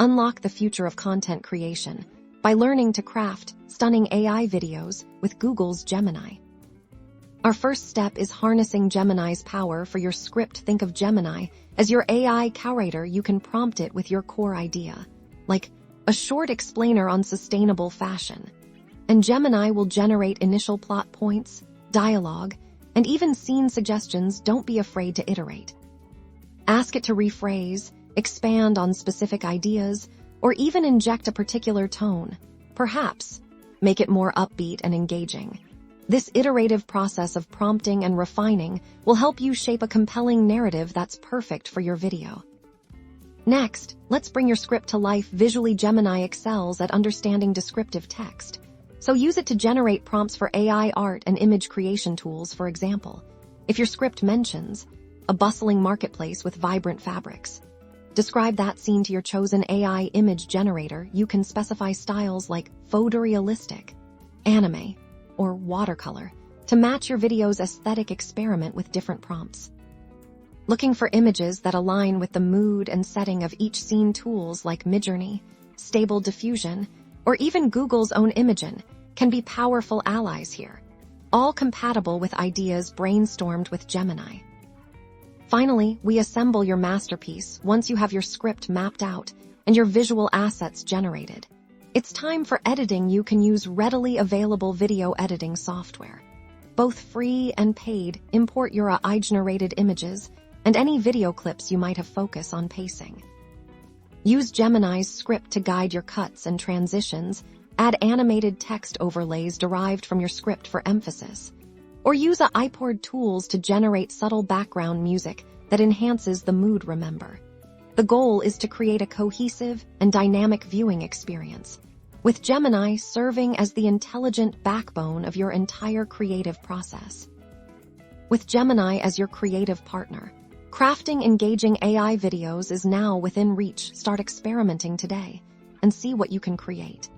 Unlock the future of content creation by learning to craft stunning AI videos with Google's Gemini. Our first step is harnessing Gemini's power for your script. Think of Gemini as your AI curator. You can prompt it with your core idea, like a short explainer on sustainable fashion. And Gemini will generate initial plot points, dialogue, and even scene suggestions. Don't be afraid to iterate. Ask it to rephrase, expand on specific ideas, or even inject a particular tone. Perhaps make it more upbeat and engaging. This iterative process of prompting and refining will help you shape a compelling narrative that's perfect for your video. Next, let's bring your script to life visually. Gemini excels at understanding descriptive text, so use it to generate prompts for AI art and image creation tools. For example, if your script mentions a bustling marketplace with vibrant fabrics, describe that scene to your chosen AI image generator. You can specify styles like photorealistic, anime, or watercolor to match your video's aesthetic. Experiment with different prompts, looking for images that align with the mood and setting of each scene. Tools like Midjourney, Stable Diffusion, or even Google's own Imagen can be powerful allies here, all compatible with ideas brainstormed with Gemini. Finally, we assemble your masterpiece. Once you have your script mapped out and your visual assets generated, it's time for editing. You can use readily available video editing software, both free and paid. Import your AI-generated images and any video clips you might have. Focus on pacing. Use Gemini's script to guide your cuts and transitions. Add animated text overlays derived from your script for emphasis, or use iPod tools to generate subtle background music that enhances the mood. Remember, the goal is to create a cohesive and dynamic viewing experience, with Gemini serving as the intelligent backbone of your entire creative process. With Gemini as your creative partner, crafting engaging AI videos is now within reach. Start experimenting today and see what you can create.